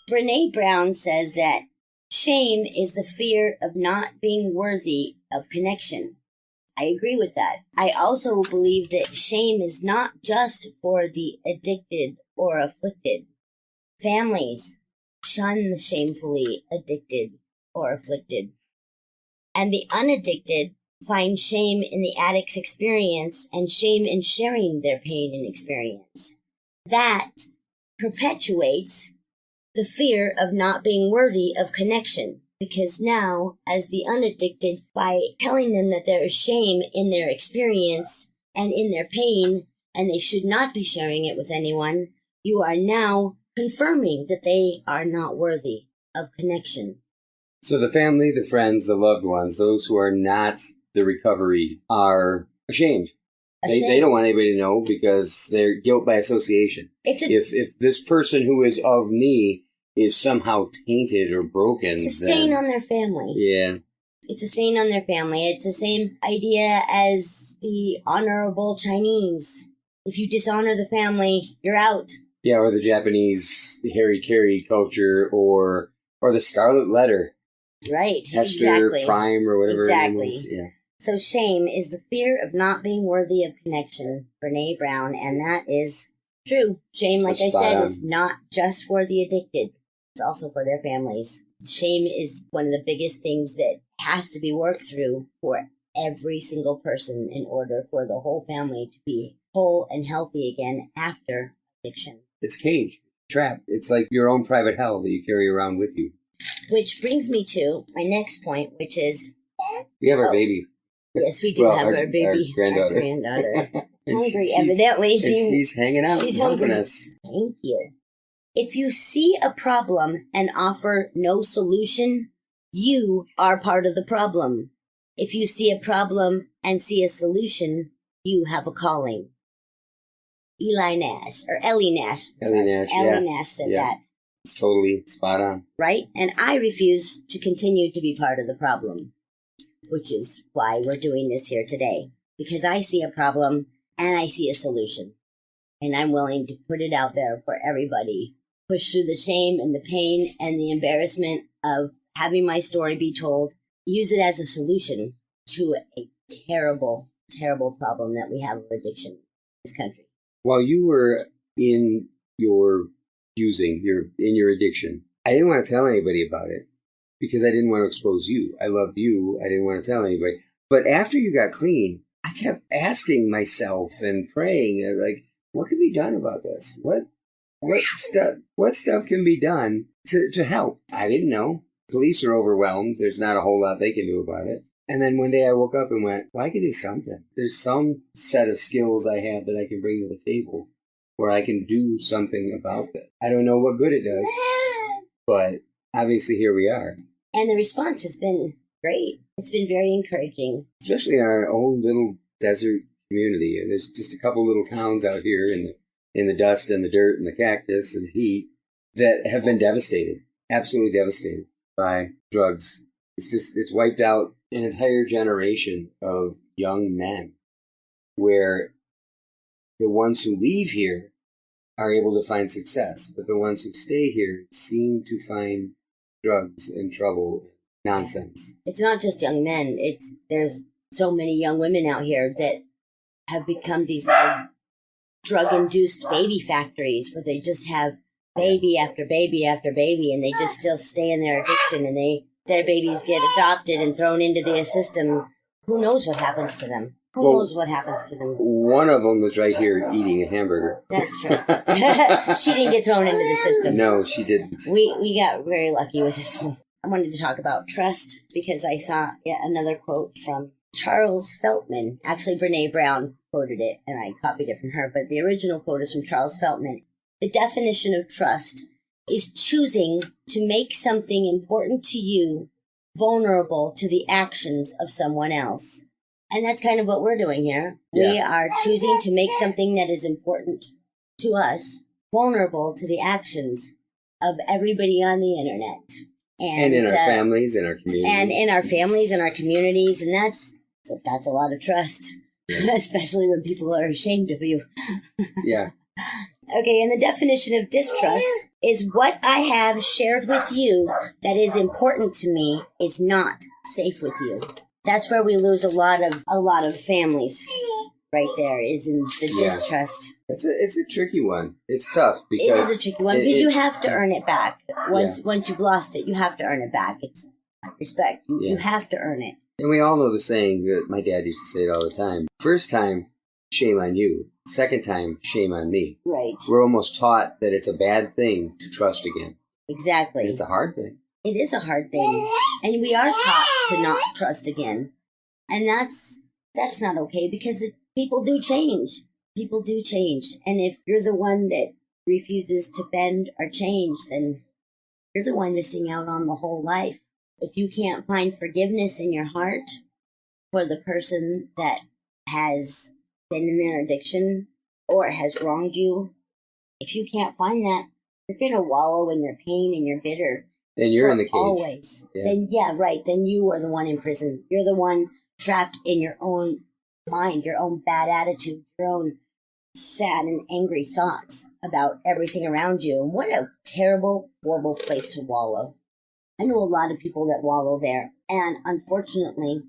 Brene Brown says that shame is the fear of not being worthy of connection. I agree with that. I also believe that shame is not just for the addicted or afflicted. Families shun the shamefully addicted or afflicted. And the unaddicted find shame in the addict's experience and shame in sharing their pain and experience. That perpetuates the fear of not being worthy of connection. Because now, as the unaddicted, by telling them that there is shame in their experience and in their pain, and they should not be sharing it with anyone, you are now confirming that they are not worthy of connection. So the family, the friends, the loved ones, those who are not the recovery are ashamed. They don't want anybody to know because they're guilt by association. If this person who is of me is somehow tainted or broken, it's a stain on their family. Yeah. It's a stain on their family. It's the same idea as the honorable Chinese. If you dishonor the family, you're out. Yeah, or the Japanese Harry culture, or the Scarlet Letter. Right, Hester Prime or whatever. Exactly. It was. Yeah. So shame is the fear of not being worthy of connection, Brene Brown, and that is true. Shame, like I said, is not just for the addicted. It's also for their families. Shame is one of the biggest things that has to be worked through for every single person in order for the whole family to be whole and healthy again after addiction. It's a cage, trapped. It's like your own private hell that you carry around with you. Which brings me to my next point, which is... We have our baby. Yes, we do have our baby. Our granddaughter. Hungry, evidently. She's hanging out. She's helping hungry. us. Thank you. If you see a problem and offer no solution, you are part of the problem. If you see a problem and see a solution, you have a calling. Ellie Nash. Ellie Nash said that. It's totally spot on. Right? And I refuse to continue to be part of the problem, which is why we're doing this here today. Because I see a problem and I see a solution. And I'm willing to put it out there for everybody. Push through the shame and the pain and the embarrassment of having my story be told. Use it as a solution to a terrible, terrible problem that we have of addiction in this country. While you were in your in your addiction, I didn't want to tell anybody about it because I didn't want to expose you. I loved you. I didn't want to tell anybody. But after you got clean, I kept asking myself and praying, like, what can be done about this? What stuff can be done to help? I didn't know. Police are overwhelmed. There's not a whole lot they can do about it. And then one day I woke up and went, well, I can do something. There's some set of skills I have that I can bring to the table where I can do something about it. I don't know what good it does, but obviously here we are. And the response has been great. It's been very encouraging. Especially in our own little desert community. And there's just a couple little towns out here in the dust and the dirt and the cactus and the heat that have been devastated, absolutely devastated by drugs. It's wiped out an entire generation of young men where the ones who leave here are able to find success, but the ones who stay here seem to find drugs and trouble, nonsense. It's not just young men. There's so many young women out here that have become these drug-induced baby factories where they just have baby after baby after baby, and they just still stay in their addiction, and their babies get adopted and thrown into the system. Who knows what happens to them? Who knows what happens to them? One of them was right here eating a hamburger. That's true. She didn't get thrown into the system. No, she didn't. We got very lucky with this one. I wanted to talk about trust because I saw yet another quote from Charles Feldman. Actually, Brene Brown quoted it, and I copied it from her, but the original quote is from Charles Feldman. The definition of trust is choosing to make something important to you vulnerable to the actions of someone else. And that's kind of what we're doing here. Yeah. We are choosing to make something that is important to us vulnerable to the actions of everybody on the internet. And in our families and our communities. And in our families and our communities. And that's a lot of trust, especially when people are ashamed of you. Yeah. Okay, and the definition of distrust is what I have shared with you that is important to me is not safe with you. That's where we lose a lot of families. Right there is in the distrust. It's a tricky one. It's tough because it is a tricky one because you have to earn it back. Once you've lost it, you have to earn it back. It's respect. You have to earn it. And we all know the saying that my dad used to say it all the time. First time, shame on you. Second time, shame on me. Right. We're almost taught that it's a bad thing to trust again. Exactly. It's a hard thing. It is a hard thing. And we are taught to not trust again. And that's not okay because people do change. People do change. And if you're the one that refuses to bend or change, then you're the one missing out on the whole life. If you can't find forgiveness in your heart for the person that has been in their addiction or has wronged you, if you can't find that, you're going to wallow in your pain and you're bitter. Then you're in the cage. Always. Yeah. Then you are the one in prison. You're the one trapped in your own mind, your own bad attitude, your own sad and angry thoughts about everything around you. And what a terrible, horrible place to wallow. I know a lot of people that wallow there. And unfortunately,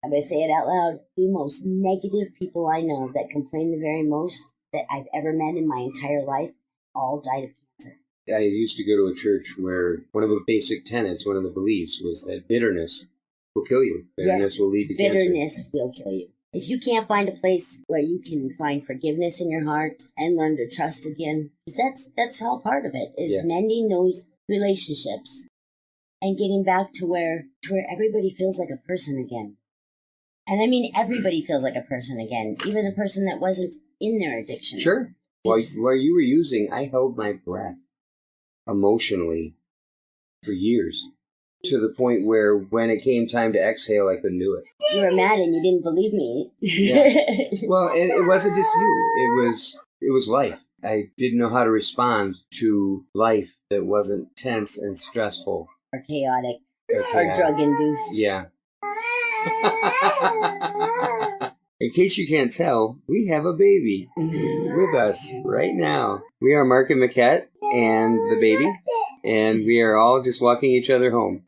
I'm going to say it out loud, the most negative people I know that complain the very most that I've ever met in my entire life all died of cancer. I used to go to a church where one of the basic tenets, one of the beliefs was that bitterness will kill you. Bitterness will lead to cancer. Bitterness will kill you. If you can't find a place where you can find forgiveness in your heart and learn to trust again, because that's all part of it, is mending those relationships and getting back to where everybody feels like a person again. And I mean, everybody feels like a person again, even the person that wasn't in their addiction. Sure. While you were using, I held my breath emotionally for years, to the point where when it came time to exhale, I couldn't do it. You were mad and you didn't believe me. Yeah. Well, and it wasn't just you. It was life. I didn't know how to respond to life that wasn't tense and stressful. Or chaotic. Or drug-induced. Yeah. In case you can't tell, we have a baby with us right now. We are Mark and Micquette and the baby, and we are all just walking each other home.